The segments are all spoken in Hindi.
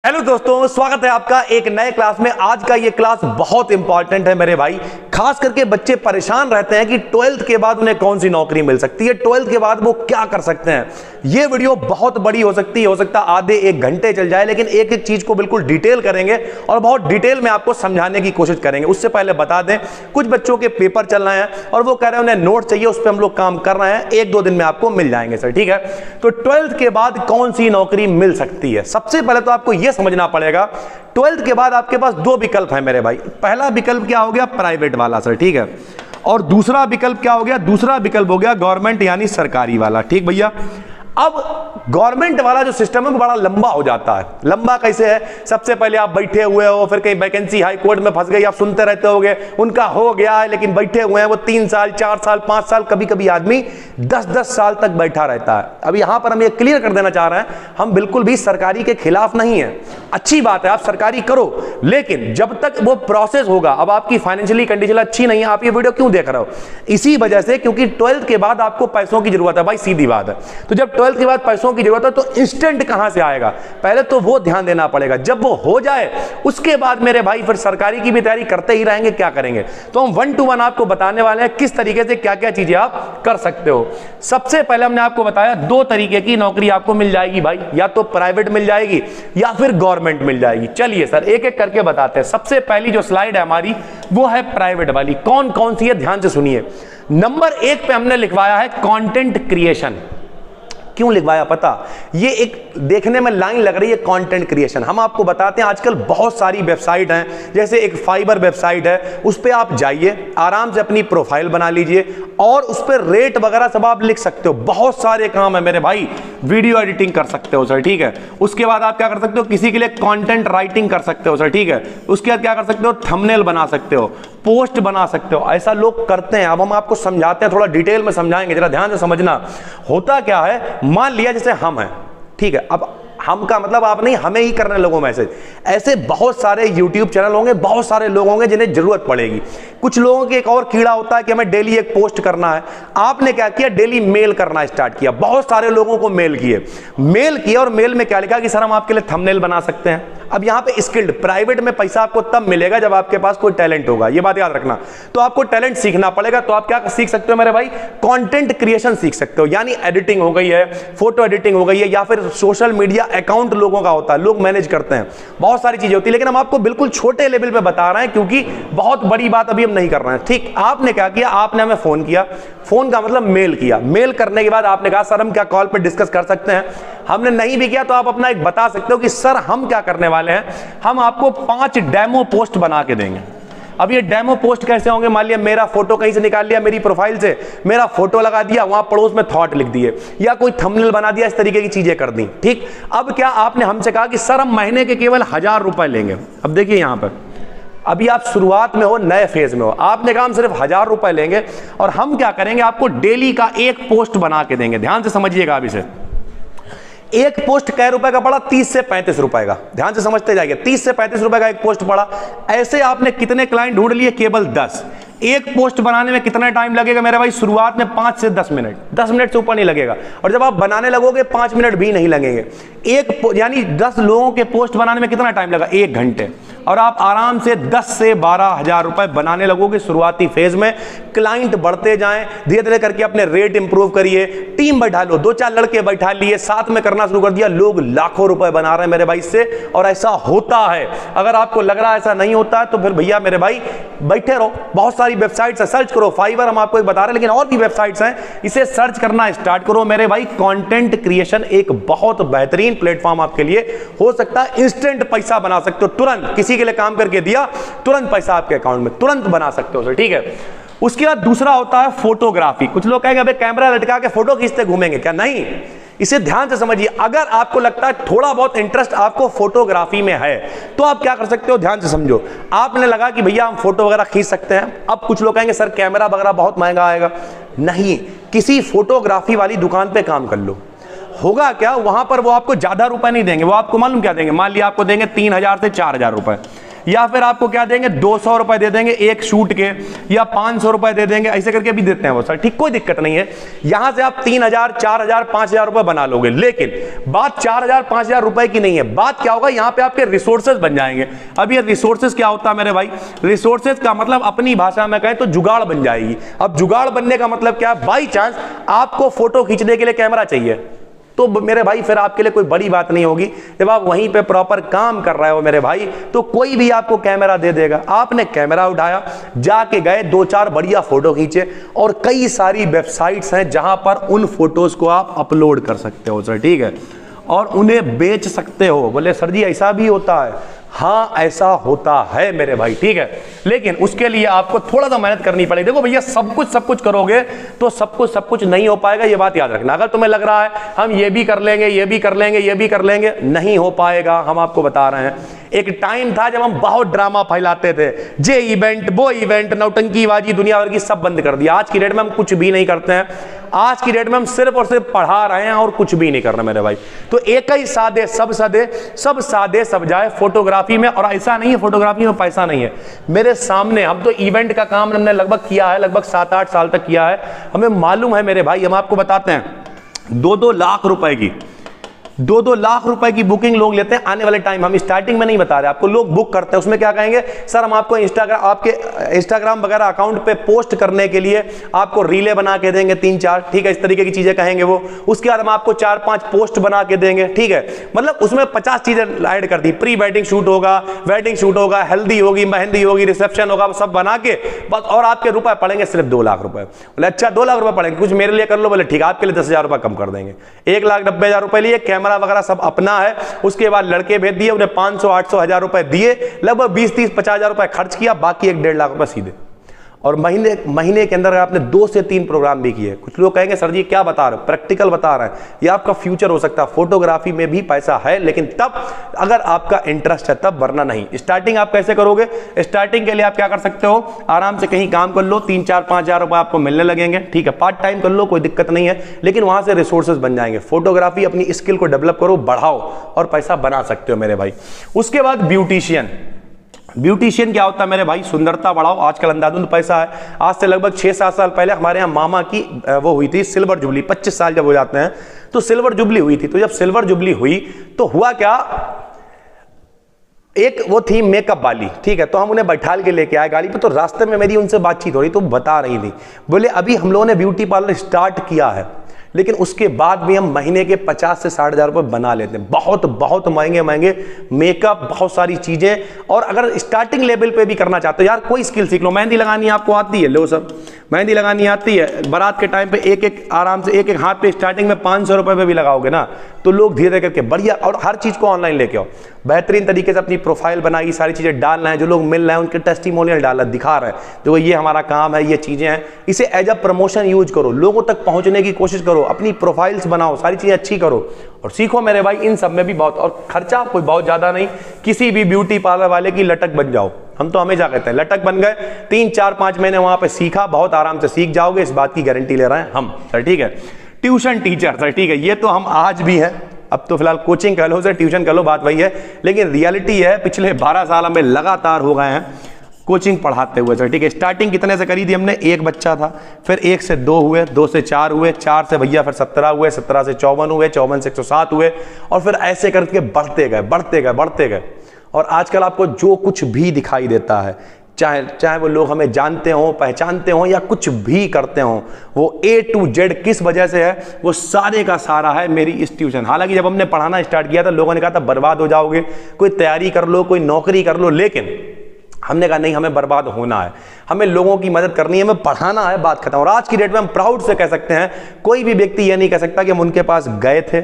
हेलो दोस्तों, स्वागत है आपका एक नए क्लास में। आज का ये क्लास बहुत इंपॉर्टेंट है मेरे भाई। खास करके बच्चे परेशान रहते हैं कि 12th के बाद उन्हें कौन सी नौकरी मिल सकती है, 12th के बाद वो क्या कर सकते हैं। ये वीडियो बहुत बड़ी हो सकती है, हो सकता है आधे एक घंटे चल जाए, लेकिन एक एक चीज को बिल्कुल डिटेल करेंगे और बहुत डिटेल में आपको समझाने की कोशिश करेंगे। उससे पहले बता दें, कुछ बच्चों के पेपर चल रहे हैं और वो कह रहे हैं उन्हें नोट चाहिए, उस पर हम लोग काम कर रहे हैं, एक दो दिन में आपको मिल जाएंगे सर, ठीक है। तो 12th के बाद कौन सी नौकरी मिल सकती है, सबसे पहले तो आपको यह समझना पड़ेगा 12th के बाद आपके पास दो विकल्प हैं मेरे भाई। पहला विकल्प क्या हो गया, प्राइवेट वाला सर, ठीक है। और दूसरा विकल्प क्या हो गया, दूसरा विकल्प हो गया गवर्नमेंट यानी सरकारी वाला, ठीक भैया। अब गवर्नमेंट वाला जो सिस्टम है वो बड़ा लंबा हो जाता है। लंबा कैसे है, सबसे पहले आप बैठे हुए हो, फिर कहीं वैकेंसी हाई कोर्ट में फंस गई, आप सुनते रहते होगे उनका हो गया है, लेकिन बैठे हुए हैं वो 3 साल 4 साल 5 साल, कभी कभी आदमी 10-10 साल तक बैठा रहता है। अब यहां पर हम ये क्लियर कर देना चाह रहे हैं, हम बिल्कुल भी सरकारी के खिलाफ नहीं है, अच्छी बात है, आप सरकारी करो, लेकिन जब तक वो प्रोसेस होगा। अब आपकी फाइनेंशियली कंडीशन अच्छी नहीं है, आप ये वीडियो क्यों देख रहे हो, इसी वजह से, क्योंकि 12th के बाद आपको पैसों की जरूरत है भाई, सीधी बात है। तो जब 12th के बाद पैसों की जरूरत है तो इंस्टेंट कहां से आएगा, पहले तो वो ध्यान देना पड़ेगा। जब वो हो जाए उसके बाद मेरे भाई फिर सरकारी की भी तैयारी करते ही रहेंगे। क्या करेंगे, तो हम 1 to 1 आपको बताने वाले हैं किस तरीके से क्या क्या चीजें आप कर सकते हो। सबसे पहले हमने आपको बताया 2 तरीके की नौकरी आपको मिल जाएगी भाई, या तो प्राइवेट मिल जाएगी या फिर गवर्नमेंट मिल जाएगी। चलिए सर एक एक करके बताते हैं। सबसे पहली जो स्लाइड है हमारी वो है प्राइवेट वाली। कौन कौन सी है, ध्यान से सुनिए। नंबर 1 पे हमने लिखवाया है कंटेंट क्रिएशन। क्यों लिखवाया पता, ये एक देखने में लाइन लग रही है कंटेंट क्रिएशन। हम आपको बताते हैं आजकल बहुत सारी वेबसाइट हैं, जैसे एक फाइबर वेबसाइट है, उस पर आप जाइए, आराम से अपनी प्रोफाइल बना लीजिए और उस पर रेट वगैरह सब आप लिख सकते हो। बहुत सारे काम है मेरे भाई, वीडियो एडिटिंग कर सकते हो सर, ठीक है। उसके बाद आप क्या कर सकते हो, किसी के लिए कंटेंट राइटिंग कर सकते हो सर, ठीक है। उसके बाद क्या कर सकते हो, थंबनेल बना सकते हो, पोस्ट बना सकते हो, ऐसा लोग करते हैं। अब हम आपको समझाते हैं, थोड़ा डिटेल में समझाएंगे, जरा ध्यान से समझना। होता क्या है, मान लिया जैसे हम हैं, ठीक है, अब हम का मतलब आप नहीं, हमें ही करने लोगों मैसेज। ऐसे बहुत सारे YouTube चैनल होंगे, बहुत सारे लोग होंगे जिन्हें जरूरत पड़ेगी। कुछ लोगों के एक और कीड़ा होता है कि हमें डेली एक पोस्ट करना है। आपने क्या किया, डेली मेल करना स्टार्ट किया, बहुत सारे लोगों को मेल किए और मेल में क्या लिखा कि सर हम आपके लिए थंबनेल बना सकते हैं। अब यहां पे स्किल्ड, प्राइवेट में पैसा आपको तब मिलेगा जब आपके पास कोई टैलेंट होगा, ये बात याद रखना। तो आपको टैलेंट सीखना पड़ेगा। तो आप क्या सीख सकते हो मेरे भाई, कंटेंट क्रिएशन सीख सकते हो, यानी एडिटिंग हो गई है, फोटो एडिटिंग हो गई है, या फिर सोशल मीडिया अकाउंट लोगों का होता है, लोग मैनेज करते हैं, बहुत सारी चीजें होती है। लेकिन हम आपको बिल्कुल छोटे लेवल पे बता रहे हैं, क्योंकि बहुत बड़ी बात अभी हम नहीं कर रहे हैं, ठीक। आपने क्या किया, आपने हमें फोन किया, फोन का मतलब मेल किया। मेल करने के बाद आपने कहा सर हम क्या कॉल पे डिस्कस कर सकते हैं। हमने नहीं भी किया तो आप अपना एक बता सकते हो कि सर हम क्या करने वाले हैं, हम आपको 5 डेमो पोस्ट बना के देंगे। अब ये डेमो पोस्ट कैसे होंगे, मान लिया मेरा फोटो कहीं से निकाल लिया, मेरी प्रोफाइल से मेरा फोटो लगा दिया, वहां पड़ोस में थॉट लिख दिए, या कोई थंबनेल बना दिया, इस तरीके की चीजें कर दी, ठीक। अब क्या आपने हमसे कहा कि सर हम महीने के केवल 1000 रुपए लेंगे। अब देखिए यहां पर अभी आप शुरुआत में हो, नए फेज में हो, आपने कहा हम सिर्फ 1000 रुपए लेंगे और हम क्या करेंगे, आपको डेली का एक पोस्ट बना के देंगे। ध्यान से समझिएगा अब इसे। एक पोस्ट कै रुपए का पड़ा, 30 से 35 रुपए का, ध्यान से समझते जाइए। 30 से 35 रुपए का एक पोस्ट पड़ा। ऐसे आपने कितने क्लाइंट ढूंढ लिए, केवल 10। एक पोस्ट बनाने में कितना टाइम लगेगा मेरे भाई, शुरुआत में 5 से 10 मिनट, 10 मिनट से ऊपर नहीं लगेगा। और जब आप बनाने लगोगे 5 मिनट भी नहीं लगेंगे। यानी 10 लोगों के पोस्ट बनाने में कितना टाइम लगा, 1 घंटे। और आप आराम से 10 से 12,000 रुपए बनाने लगोगे शुरुआती फेज में। क्लाइंट बढ़ते जाएं, धीरे धीरे करके अपने रेट इंप्रूव करिए, टीम बैठा लो, 2-4 लड़के बैठा लिए, साथ में करना शुरू कर दिया, लोग लाखों रुपए बना रहे हैं मेरे भाई इससे। और ऐसा होता है। अगर आपको लग रहा है ऐसा नहीं होता है तो फिर भैया मेरे भाई बैठे रहो। बहुत सारी वेबसाइट्स है, सर्च करो, फाइवर हम आपको एक बता रहे हैं, लेकिन और भी वेबसाइट्स हैं, इसे सर्च करना स्टार्ट करो मेरे भाई। कंटेंट क्रिएशन एक बहुत बेहतरीन प्लेटफॉर्म आपके लिए हो सकता है। इंस्टेंट पैसा बना सकते हो, तुरंत किसी के लिए काम करके दिया, तुरंत पैसा आपके अकाउंट में तुरंत बना सकते हो सर, ठीक है। उसके बाद दूसरा होता है फोटोग्राफी। कुछ लोग कहेंगे अबे कैमरा लटका के फोटो खींचते घूमेंगे क्या, नहीं। इसे ध्यान से समझिए। अगर आपको लगता है थोड़ा बहुत इंटरेस्ट आपको फोटोग्राफी में है तो आप क्या कर सकते हो, ध्यान से समझो। आपने लगा कि भैया हम फोटो वगैरह खींच सकते हैं। अब कुछ लोग कहेंगे सर कैमरा वगैरह बहुत महंगा आएगा। नहीं, किसी फोटोग्राफी वाली दुकान पे काम कर लो। होगा क्या, वहां पर वो आपको ज्यादा रुपए नहीं देंगे, वो आपको मालूम क्या देंगे, मान लिया आपको देंगे 3000 से 4000 रुपए। या फिर आपको क्या देंगे 200 रुपए दे देंगे एक शूट के, या 500 रुपए दे देंगे, ऐसे करके भी देते हैं वो सर, ठीक, कोई दिक्कत नहीं है। यहां से आप 3000, 4000, 5000 रुपए बना लोगे। लेकिन बात 4000, 5000 रुपए की नहीं है, बात क्या होगा, यहां पे आपके रिसोर्सेज बन जाएंगे। अब ये रिसोर्सेज क्या होता है मेरे भाई, रिसोर्सेज का मतलब अपनी भाषा में कहें तो जुगाड़ बन जाएगी। अब जुगाड़ बनने का मतलब क्या है, बाई चांस आपको फोटो खींचने के लिए कैमरा चाहिए, तो मेरे भाई फिर आपके लिए कोई बड़ी बात नहीं होगी। जब आप वहीं पे प्रॉपर काम कर रहे हो मेरे भाई, तो कोई भी आपको कैमरा दे देगा। आपने कैमरा उठाया, जाके गए, 2-4 बढ़िया फोटो खींचे, और कई सारी वेबसाइट्स हैं जहां पर उन फोटोज को आप अपलोड कर सकते हो सर, ठीक है, और उन्हें बेच सकते हो। बोले सर जी ऐसा भी होता है? हाँ ऐसा होता है मेरे भाई, ठीक है, लेकिन उसके लिए आपको थोड़ा सा मेहनत करनी पड़ेगी। देखो भैया सब कुछ करोगे तो सब कुछ नहीं हो पाएगा, ये बात याद रखना। अगर तुम्हें लग रहा है हम ये भी कर लेंगे, ये भी कर लेंगे, ये भी कर लेंगे, नहीं हो पाएगा। हम आपको बता रहे हैं, एक टाइम था जब हम बहुत ड्रामा फैलाते थे, ये इवेंट वो इवेंट, नौटंकीबाजी दुनिया भर की सब बंद कर दिया। आज की डेट में हम कुछ भी नहीं करते हैं, आज की डेट में हम सिर्फ और सिर्फ पढ़ा रहे हैं और कुछ भी नहीं कर रहे मेरे भाई। तो एक ही सादे सब सादे सब जाए फोटोग्राफी में। और ऐसा नहीं है फोटोग्राफी में पैसा नहीं है मेरे सामने। हम तो इवेंट का काम हमने लगभग किया है, लगभग 7-8 साल तक किया है, हमें मालूम है मेरे भाई। हम आपको बताते हैं 2-2 लाख रुपए की 2-2 लाख रुपए की बुकिंग लोग लेते हैं आने वाले टाइम। हम स्टार्टिंग में नहीं बता रहे आपको, लोग बुक करते हैं। उसमें क्या कहेंगे, सर हम आपको आपके इंस्टाग्राम वगैरह अकाउंट पे पोस्ट करने के लिए आपको रीले बना के देंगे 3-4, ठीक है, इस तरीके की चीजें कहेंगे वो। उसके बाद हम आपको 4-5 पोस्ट बना के देंगे, ठीक है, मतलब उसमें 50 चीजें ऐड कर दी। प्री वेडिंग शूट होगा, वेडिंग शूट होगा, हल्दी होगी, मेहंदी होगी, रिसेप्शन होगा, सब बना के बस। और आपके रुपए पड़ेंगे सिर्फ 2 लाख रुपए। बोले अच्छा 2 लाख रुपए पड़ेंगे, कुछ मेरे लिए कर लो। बोले ठीक है, आपके लिए 10,000 रुपए कम कर देंगे। 1,90,000 रुपए लिए, कैमरा वगैरह सब अपना है। उसके बाद लड़के भेज दिए, उन्हें 500, 800, 1000 रुपए दिए, लगभग 20-30, 50,000 रुपए खर्च किया, बाकी 1-1.5 लाख रुपए सीधे। और महीने के अंदर आपने 2 से 3 प्रोग्राम भी किए। कुछ लोग कहेंगे सर जी क्या बता रहे हो, प्रैक्टिकल बता रहे हैं, ये आपका फ्यूचर हो सकता है। फोटोग्राफी में भी पैसा है, लेकिन तब अगर आपका इंटरेस्ट है तब, वरना नहीं। स्टार्टिंग आप कैसे करोगे, स्टार्टिंग के लिए आप क्या कर सकते हो, आराम से कहीं काम कर लो, 3-4-5 हजार रुपए आपको मिलने लगेंगे, ठीक है, पार्ट टाइम कर लो, कोई दिक्कत नहीं है, लेकिन वहां से रिसोर्सेज बन जाएंगे। फोटोग्राफी अपनी स्किल को डेवलप करो, बढ़ाओ और पैसा बना सकते हो मेरे भाई। उसके बाद ब्यूटिशियन क्या होता है मेरे भाई, सुंदरता बढ़ाओ। आजकल अंधाधुंध पैसा है। आज से लगभग 6-7 साल पहले हमारे यहाँ मामा की वो हुई थी सिल्वर जुबली। 25 साल जब हो जाते हैं तो सिल्वर जुबली हुई थी। तो जब सिल्वर जुबली हुई तो हुआ क्या, एक वो थी मेकअप वाली, ठीक है, तो हम उन्हें बैठाल के लेके आए गाड़ी पे। तो रास्ते में मेरी उनसे बातचीत हो रही, तो बता रही थी, बोले अभी हम लोगों ने ब्यूटी पार्लर स्टार्ट किया है, लेकिन उसके बाद भी हम महीने के 50 से 60 हजार रुपए बना लेते हैं। बहुत महंगे मेकअप, बहुत सारी चीजें। और अगर स्टार्टिंग लेवल पे भी करना चाहते हो, यार कोई स्किल सीख लो। मेहंदी लगानी आपको आती है, लो सब मेहंदी लगानी आती है, बारात के टाइम पे एक आराम से एक हाथ पे स्टार्टिंग में 500 रुपए पे भी लगाओगे ना, तो लोग धीरे धीरे करके बढ़िया। और हर चीज को ऑनलाइन लेके आओ, बेहतरीन तरीके से अपनी प्रोफाइल बनाई, सारी चीजें डालना है। जो लोग मिल रहे हैं उनके टेस्टिमोनियल डालना, दिखा रहे हैं देखो ये हमारा काम है, ये चीजें हैं। इसे एज अ प्रमोशन यूज करो, लोगों तक पहुंचने की कोशिश करो, अपनी प्रोफाइल्स बनाओ, सारी चीजें अच्छी करो और सीखो मेरे भाई। इन सब में भी बहुत, और खर्चा कोई बहुत ज्यादा नहीं। किसी भी ब्यूटी पार्लर वाले की लटक बन जाओ, हम तो हमेशा कहते हैं लटक बन गए, 3-4-5 महीने वहां पे सीखा, बहुत आराम से सीख जाओगे, इस बात की गारंटी ले रहे हैं हम सर, ठीक है। ट्यूशन टीचर सर, ठीक है, ये तो हम आज भी हैं। अब तो फिलहाल कोचिंग कह लो सर, ट्यूशन कह लो, बात वही है, लेकिन रियलिटी है पिछले 12 साल हमें लगातार हो गए हैं कोचिंग पढ़ाते हुए सर, ठीक है। स्टार्टिंग कितने से करी थी हमने, 1 बच्चा था, फिर 1 से 2 हुए, 2 से 4 हुए, 4 से भैया फिर 17 हुए, 17 से 54 हुए, 54 से 107 हुए, और फिर ऐसे करके बढ़ते गए। और आजकल आपको जो कुछ भी दिखाई देता है, चाहे वो लोग हमें जानते हो, पहचानते हो, या कुछ भी करते हो, वो A to Z किस वजह से है, वो सारे का सारा है मेरी इस ट्यूशन। हालांकि जब हमने पढ़ाना स्टार्ट किया था लोगों ने कहा था बर्बाद हो जाओगे, कोई तैयारी कर लो, कोई नौकरी कर लो, लेकिन हमने कहा नहीं, हमें बर्बाद होना है, हमें लोगों की मदद करनी है, हमें पढ़ाना है, बात खत्म। और आज की डेट में हम प्राउड से कह सकते हैं, कोई भी व्यक्ति ये नहीं कह सकता कि हम उनके पास गए थे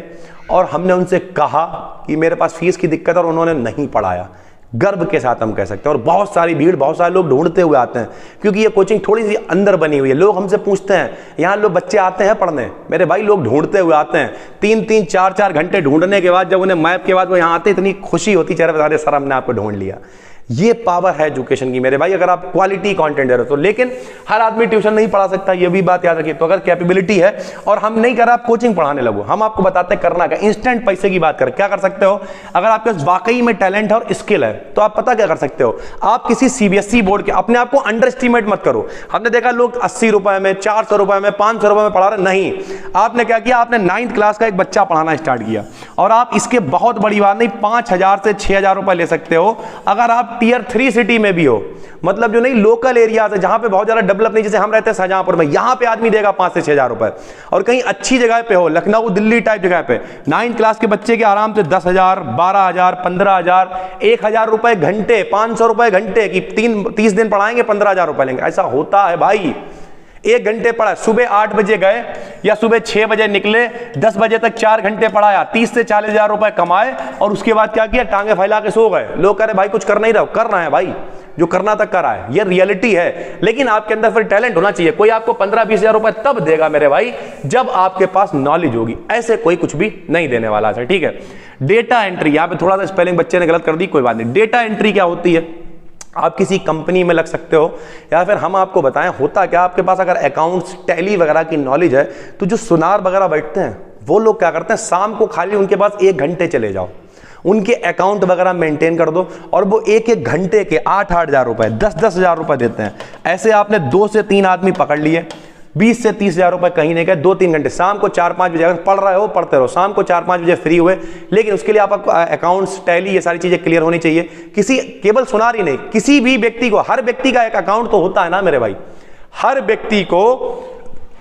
और हमने उनसे कहा कि मेरे पास फीस की दिक्कत है और उन्होंने नहीं पढ़ाया। गर्व के साथ हम कह सकते हैं। और बहुत सारी भीड़, बहुत सारे लोग ढूंढते हुए आते हैं, क्योंकि ये कोचिंग थोड़ी सी अंदर बनी हुई है। लोग हमसे पूछते हैं, यहाँ लोग बच्चे आते हैं पढ़ने, मेरे भाई लोग ढूंढते हुए आते हैं, 3-3, 4-4 घंटे ढूंढने के बाद जब उन्हें मैप के बाद वो यहाँ आते हैं, इतनी खुशी होती चेहरे पे, सर हमने आपको ढूंढ लिया। ये पावर है एजुकेशन की मेरे भाई, अगर आप क्वालिटी कंटेंट दे रहे हो तो। लेकिन हर आदमी ट्यूशन नहीं पढ़ा सकता, ये भी बात याद रखिए। तो अगर कैपेबिलिटी है और हम नहीं कर रहे, आप कोचिंग पढ़ाने लगो, हम आपको बताते हैं करना क्या। इंस्टेंट पैसे की बात करें, क्या कर सकते हो? अगर आपके पास वाकई में टैलेंट है और स्किल है तो आप पता क्या कर सकते हो, आप किसी सीबीएसई बोर्ड के, अपने आप को अंडर एस्टिमेट मत करो। हमने देखा लोग 80 रुपए में, 400 रुपए में, 500 रुपए में पढ़ा रहे, नहीं। आपने क्या किया, आपने 9th क्लास का एक बच्चा पढ़ाना स्टार्ट किया और आप इसके बहुत बड़ी बात नहीं 5000 से 6000 रुपए ले सकते हो अगर आप टियर 3 सिटी में भी हो, मतलब जो नहीं लोकल एरिया है जहां पे बहुत ज्यादा डेवलप नहीं, जैसे हम रहते हैं शाहजहांपुर में, यहां पे आदमी देगा 5 से 6000 रुपए। और कहीं अच्छी जगह पे हो, लखनऊ दिल्ली टाइप जगह पे, 9th क्लास के बच्चे के आराम से 10,000, 12,000, 15,000, 1,000 रुपए घंटे, 500 रुपए घंटे की 30 दिन पढ़ाएंगे, 15,000 रुपए लेंगे। ऐसा होता है भाई। 1 घंटे पढ़ा, सुबह 8 बजे गए या सुबह 6 बजे निकले, 10 बजे तक 4 घंटे पढ़ाया, 30 से 40,000 रुपए कमाए और उसके बाद क्या किया, टांगे फैला के सो गए। लोग कह रहे भाई कुछ कर नहीं रहा, करना है भाई, जो करना तक करा है, ये रियलिटी है। लेकिन आपके अंदर फिर टैलेंट होना चाहिए। कोई आपको 15-20 हजार रुपए तब देगा मेरे भाई जब आपके पास नॉलेज होगी, ऐसे कोई कुछ भी नहीं देने वाला है, ठीक है। डेटा एंट्री, यहां पे थोड़ा सा स्पेलिंग बच्चे ने गलत कर दी, कोई बात नहीं। डेटा एंट्री क्या होती है, आप किसी कंपनी में लग सकते हो या फिर हम आपको बताएं होता क्या, आपके पास अगर अकाउंट्स टैली वगैरह की नॉलेज है तो जो सुनार वगैरह बैठते हैं वो लोग क्या करते हैं, शाम को खाली उनके पास 1 घंटे चले जाओ, उनके अकाउंट वगैरह मेंटेन कर दो और वो 1-1 घंटे के 8-8 हजार रुपए, 10-10 हजार रुपए देते हैं। ऐसे आपने 2 से 3 आदमी पकड़ लिए, 20 से 30 हजार रुपए कहीं नहीं गए, 2-3 घंटे, शाम को 4-5 बजे, अगर पढ़ रहे हो पढ़ते रहो, शाम को 4-5 बजे फ्री हुए। लेकिन उसके लिए आपको अकाउंट्स टैली ये सारी चीजें क्लियर होनी चाहिए। किसी केवल सुनार ही नहीं, किसी भी व्यक्ति को, हर व्यक्ति का एक अकाउंट तो होता है ना मेरे भाई, हर व्यक्ति को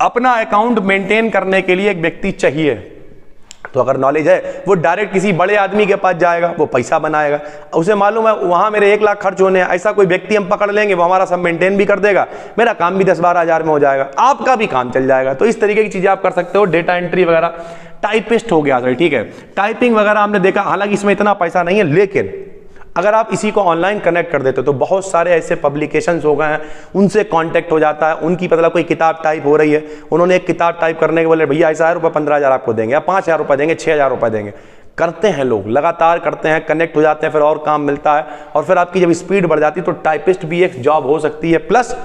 अपना अकाउंट मेंटेन करने के लिए एक व्यक्ति चाहिए। तो अगर नॉलेज है वो डायरेक्ट किसी बड़े आदमी के पास जाएगा, वो पैसा बनाएगा, उसे मालूम है वहां मेरे 1 लाख खर्च होने हैं, ऐसा कोई व्यक्ति हम पकड़ लेंगे वो हमारा सब मेंटेन भी कर देगा, मेरा काम भी 10-12 हजार में हो जाएगा, आपका भी काम चल जाएगा। तो इस तरीके की चीजें आप कर सकते हो। डेटा एंट्री वगैरह, टाइपिस्ट हो गया सर, ठीक है, टाइपिंग वगैरह हमने देखा, हालांकि इसमें इतना पैसा नहीं है, लेकिन अगर आप इसी को ऑनलाइन कनेक्ट कर देते हो तो बहुत सारे ऐसे पब्लिकेशंस हो गए हैं, उनसे कांटेक्ट हो जाता है, उनकी मतलब कोई किताब टाइप हो रही है, उन्होंने एक किताब टाइप करने के बोले भैया ऐसा है रुपये 15,000 आपको देंगे या 5,000 रुपये देंगे, 6,000 रुपये देंगे। करते हैं लोग, लगातार करते हैं, कनेक्ट हो जाते हैं, फिर और काम मिलता है और फिर आपकी जब स्पीड बढ़ जाती है तो टाइपिस्ट भी एक जॉब हो सकती है, प्लस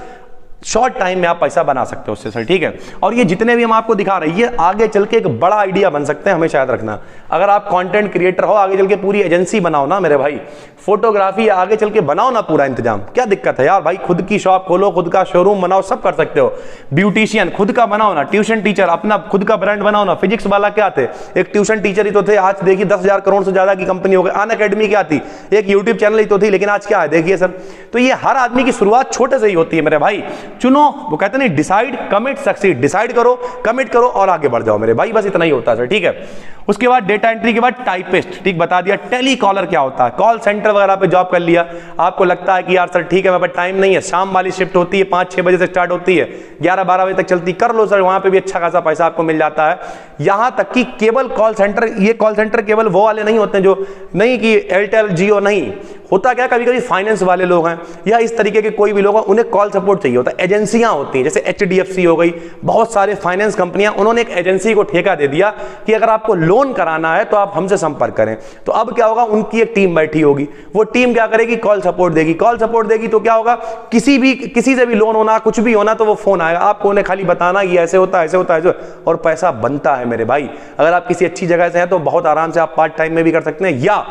शॉर्ट टाइम में आप पैसा बना सकते हो उससे सर, ठीक है। और ये जितने भी हम आपको दिखा रहे हैं ये आगे चल के एक बड़ा आइडिया बन सकते हैं, हमेशा याद रखना। अगर आप कंटेंट क्रिएटर हो, आगे चल के पूरी एजेंसी बनाओ ना मेरे भाई, फोटोग्राफी आगे चल के बनाओ ना पूरा इंतजाम, क्या दिक्कत है यार भाई, खुद की शॉप खोलो, खुद का शोरूम बनाओ, सब कर सकते हो। ब्यूटिशियन खुद का बनाओ ना, ट्यूशन टीचर अपना खुद का ब्रांड बनाओ ना। फिजिक्स वाला क्या थे, एक ट्यूशन टीचर ही तो थे, आज देखिए 10,000 करोड़ से ज्यादा की कंपनी हो गई। अनअकैडमी क्या थी, एक यूट्यूब चैनल ही तो थी, लेकिन आज क्या है देखिए सर। तो ये हर आदमी की शुरुआत छोटे से ही होती है मेरे भाई। चुनो, वो कहते नहीं डिसाइड कमिट सक्सीड, डिसाइड करो, कमिट करो और आगे बढ़ जाओ मेरे भाई, बस इतना ही होता है सर, ठीक है। उसके बाद डेटा एंट्री के बाद टाइपिस्ट, ठीक बता दिया। टेली कॉलर क्या होता है, कॉल सेंटर वगैरह पे जॉब कर लिया, आपको लगता है कि यार सर ठीक है मेरे पास टाइम नहीं है, शाम वाली शिफ्ट होती है, 5-6 बजे से स्टार्ट होती है, 11-12 बजे तक चलती, कर लो सर, वहां पे भी अच्छा खासा पैसा आपको मिल जाता है। यहां तक कि केवल कॉल सेंटर, ये कॉल सेंटर केवल वो वाले नहीं होते जो नहीं कि एयरटेल जियो, नहीं होता क्या, कभी कभी फाइनेंस वाले लोग हैं या इस तरीके के कोई भी लोग हैं, उन्हें कॉल सपोर्ट चाहिए होता है। एजेंसियां होती हैं जैसे HDFC हो गई, बहुत सारे फाइनेंस कंपनियां, उन्होंने एक एजेंसी को ठेका दे दिया कि अगर आपको लोन कराना है तो आप हमसे संपर्क करें। तो अब क्या होगा, उनकी एक टीम बैठी होगी, वो टीम क्या करेगी, कॉल सपोर्ट देगी। कॉल सपोर्ट देगी तो क्या होगा, किसी से भी लोन होना, कुछ भी होना तो वो फोन आएगा आपको, उन्हें खाली बताना कि ऐसे होता है, ऐसे होता है, और पैसा बनता है मेरे भाई। अगर आप किसी अच्छी जगह से हैं तो बहुत आराम से आप पार्ट टाइम में भी कर सकते हैं या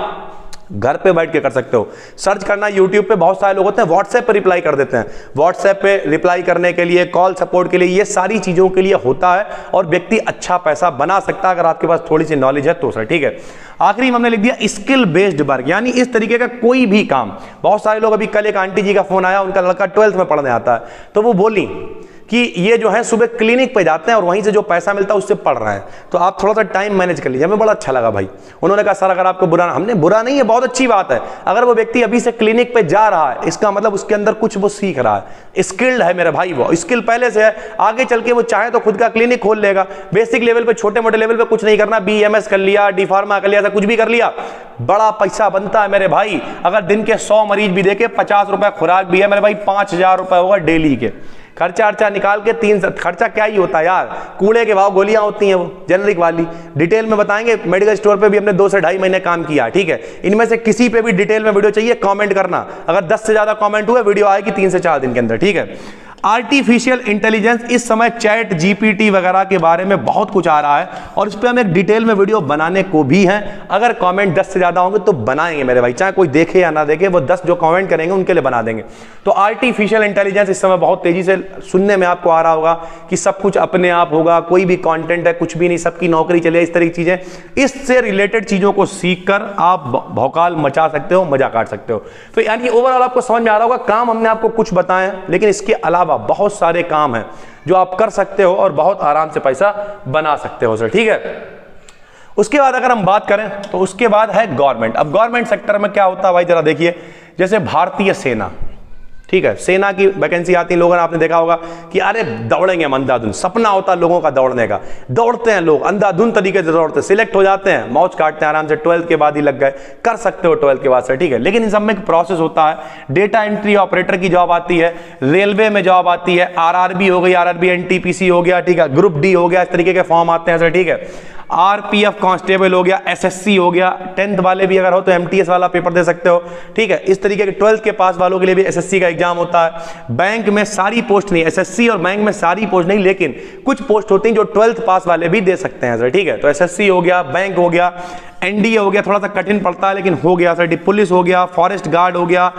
घर पे बैठ के कर सकते हो। सर्च करना यूट्यूब पे, बहुत सारे लोग होते हैं व्हाट्सएप पे रिप्लाई कर देते हैं, व्हाट्सएप पे रिप्लाई करने के लिए, कॉल सपोर्ट के लिए, ये सारी चीजों के लिए होता है और व्यक्ति अच्छा पैसा बना सकता है अगर आपके पास थोड़ी सी नॉलेज है तो सर, ठीक है। आखिरी में हमने लिख दिया स्किल बेस्ड वर्क, यानी इस तरीके का कोई भी काम। बहुत सारे लोग, अभी कल एक आंटी जी का फोन आया, उनका लड़का 12th में पढ़ने आता है, तो वो बोली कि ये जो है सुबह क्लिनिक पे जाते हैं और वहीं से जो पैसा मिलता है उससे पढ़ रहे हैं, तो आप थोड़ा सा टाइम मैनेज कर लीजिए। हमें बड़ा अच्छा लगा भाई, उन्होंने कहा सर अगर आपको बुरा, हमने बुरा नहीं है, बहुत अच्छी बात है। अगर वो व्यक्ति अभी से क्लिनिक पे जा रहा है, इसका मतलब उसके अंदर कुछ वो सीख रहा है, स्किल्ड है मेरे भाई, वो स्किल पहले से है, आगे चल के वो चाहे तो खुद का क्लिनिक खोल लेगा। बेसिक लेवल पे, छोटे मोटे लेवल पे कुछ नहीं करना, BMS कर लिया, D Pharma कर लिया, कुछ भी कर लिया, बड़ा पैसा बनता है मेरे भाई। अगर दिन के 100 मरीज भी देखे, 50 रुपए खुराक भी है मेरे भाई, 5,000 रुपए होगा डेली के। खर्चा अर्चा निकाल के खर्चा क्या ही होता है यार, कूड़े के भाव गोलियां होती हैं वो जेनरिक वाली, डिटेल में बताएंगे। मेडिकल स्टोर पे भी हमने 2 से ढाई महीने काम किया, ठीक है। इनमें से किसी पे भी डिटेल में वीडियो चाहिए कमेंट करना, अगर 10 से ज्यादा कमेंट हुए वीडियो आएगी 3 से 4 दिन के अंदर, ठीक है। आर्टिफिशियल इंटेलिजेंस, इस समय चैट जीपीटी वगैरह के बारे में बहुत कुछ आ रहा है और इस पे हम एक डिटेल में वीडियो बनाने को भी हैं। अगर कमेंट 10 से ज्यादा होंगे तो बनाएंगे मेरे भाई, चाहे कोई देखे या ना देखे, वो 10 जो कमेंट करेंगे उनके लिए बना देंगे। तो आर्टिफिशियल इंटेलिजेंस इस समय बहुत तेजी से सुनने में आपको आ रहा होगा कि सब कुछ अपने आप होगा, कोई भी कंटेंट है कुछ भी नहीं, सबकी नौकरी चले, इस तरह की चीजें। इससे रिलेटेड चीजों को सीखकर आप भौकाल मचा सकते हो, मजा काट सकते हो। तो यानी ओवरऑल आपको समझ में आ रहा होगा, काम हमने आपको कुछ बताए, लेकिन इसके अलावा बहुत सारे काम हैं जो आप कर सकते हो और बहुत आराम से पैसा बना सकते हो सर, ठीक है। उसके बाद अगर हम बात करें तो उसके बाद है गवर्नमेंट। अब गवर्नमेंट सेक्टर में क्या होता है भाई, जरा देखिए, जैसे भारतीय सेना, ठीक है, सेना की वैकेंसी आती है, लोगों ने आपने देखा होगा कि अरे दौड़ेंगे हम अंधाधुन, सपना होता है लोगों का दौड़ने का, दौड़ते हैं लोग अंधाधुन तरीके से दौड़ते, सिलेक्ट हो जाते हैं, मौज काटते हैं आराम से, 12th के बाद ही लग गए, कर सकते हो 12th के बाद से, ठीक है। लेकिन इन सब में एक प्रोसेस होता है, डेटा एंट्री ऑपरेटर की जॉब आती है, रेलवे में जॉब आती है, आरआरबी हो गई, आरआरबी एनटीपीसी हो गया, ठीक है, ग्रुप डी हो गया, इस तरीके के फॉर्म आते हैं सर, ठीक है। आरपीएफ कांस्टेबल हो गया, एसएससी हो गया, 10th वाले भी अगर हो तो एमटीएस वाला पेपर दे सकते हो, ठीक है। इस तरीके के 12th के पास वालों के लिए भी एसएससी का एग्जाम होता है। बैंक में सारी पोस्ट नहीं, एसएससी और बैंक में सारी पोस्ट नहीं, लेकिन कुछ पोस्ट होती हैं जो 12th पास वाले भी दे सकते हैं सर, ठीक है। तो एसएससी हो गया, बैंक हो गया, एनडीए हो गया, थोड़ा सा कठिन पड़ता है लेकिन हो गया सर, पुलिस हो गया, फॉरेस्ट गार्ड हो गया,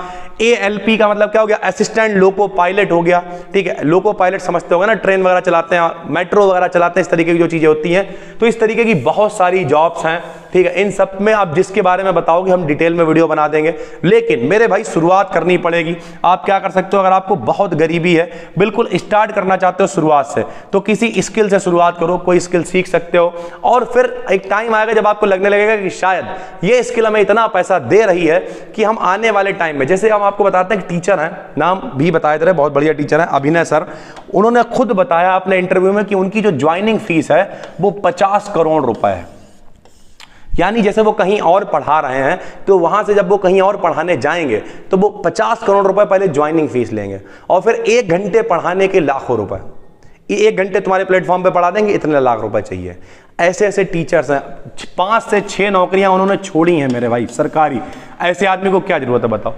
एएलपी का मतलब क्या हो गया, असिस्टेंट लोको पायलट हो गया, ठीक है। लोको पायलट समझते होगा ना, ट्रेन वगैरह चलाते हैं, मेट्रो वगैरह चलाते हैं, इस तरीके की जो चीजें होती हैं। तो इस तरीके की बहुत सारी जॉब्स हैं, ठीक है। इन सब में आप जिसके बारे में बताओगे हम डिटेल में वीडियो बना देंगे, लेकिन मेरे भाई शुरुआत करनी पड़ेगी। आप क्या कर सकते हो, अगर आपको बहुत गरीबी है, बिल्कुल स्टार्ट करना चाहते हो शुरुआत से, तो किसी स्किल से शुरुआत करो, कोई स्किल सीख सकते हो, और फिर एक टाइम आएगा जब आपको लगने लगेगा कि शायद ये स्किल हमें इतना पैसा दे रही है कि हम आने वाले टाइम में, जैसे हम आपको बताते हैं कि टीचर हैं, नाम भी बताए दे रहे, बहुत बढ़िया टीचर हैं, अभिनय सर, उन्होंने खुद बताया अपने इंटरव्यू में कि उनकी जो ज्वाइनिंग फीस है वो 50 करोड़ रुपए है। यानी जैसे वो कहीं और पढ़ा रहे हैं तो वहां से जब वो कहीं और पढ़ाने जाएंगे तो वो 50 करोड़ रुपए पहले ज्वाइनिंग फीस लेंगे, और फिर 1 घंटे पढ़ाने के लाखों रुपए, ये 1 घंटे तुम्हारे प्लेटफॉर्म पे पढ़ा देंगे, इतने लाख रुपए चाहिए। ऐसे ऐसे टीचर्स हैं, 5 से 6 नौकरियां उन्होंने छोड़ी हैं मेरे भाई सरकारी। ऐसे आदमी को क्या जरूरत है बताओ।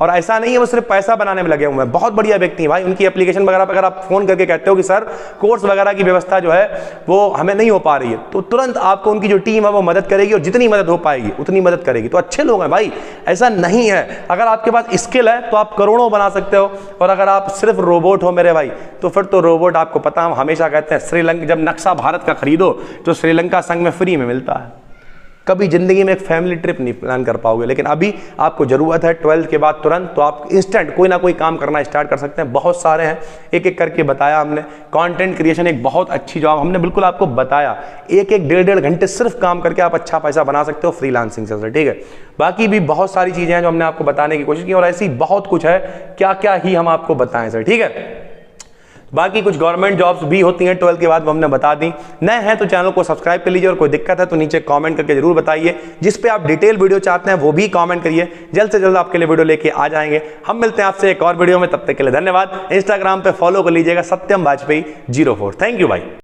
और ऐसा नहीं है वो सिर्फ पैसा बनाने में लगे हुए हैं, बहुत बढ़िया व्यक्ति हैं भाई। उनकी एप्लीकेशन वगैरह पर अगर आप फोन करके कहते हो कि सर कोर्स वगैरह की व्यवस्था जो है वो हमें नहीं हो पा रही है, तो तुरंत आपको उनकी जो टीम है वो मदद करेगी, और जितनी मदद हो पाएगी उतनी मदद करेगी। तो अच्छे लोग हैं भाई, ऐसा नहीं है। अगर आपके पास स्किल है तो आप करोड़ों बना सकते हो, और अगर आप सिर्फ रोबोट हो मेरे भाई तो फिर तो रोबोट, आपको पता, हम हमेशा कहते हैं श्रीलंका, जब नक्शा भारत का खरीदो तो श्रीलंका संग में फ्री में मिलता है। कभी जिंदगी में एक फैमिली ट्रिप नहीं प्लान कर पाओगे, लेकिन अभी आपको जरूरत है 12th के बाद तुरंत, तो आप इंस्टेंट कोई ना कोई काम करना स्टार्ट कर सकते हैं। बहुत सारे हैं, एक एक करके बताया हमने। कंटेंट क्रिएशन एक बहुत अच्छी जॉब, हमने बिल्कुल आपको बताया, 1-1, 1.5 घंटे सिर्फ काम करके आप अच्छा पैसा बना सकते हो फ्रीलांसिंग से, ठीक है। बाकी भी बहुत सारी चीजें हैं जो हमने आपको बताने की कोशिश की, और ऐसी बहुत कुछ है, क्या क्या ही हम आपको बताएं सर, ठीक है। बाकी कुछ गवर्नमेंट जॉब्स भी होती हैं 12th के बाद, वो हमने बता दी। नए हैं तो चैनल को सब्सक्राइब कर लीजिए, और कोई दिक्कत है तो नीचे कमेंट करके जरूर बताइए। जिस पे आप डिटेल वीडियो चाहते हैं वो भी कमेंट करिए, जल्द से जल्द आपके लिए वीडियो लेके आ जाएंगे। हम मिलते हैं आपसे एक और वीडियो में, तब तक के लिए धन्यवाद। इंस्टाग्राम पे फॉलो कर लीजिएगा, सत्यम वाजपेयी 04। थैंक यू भाई।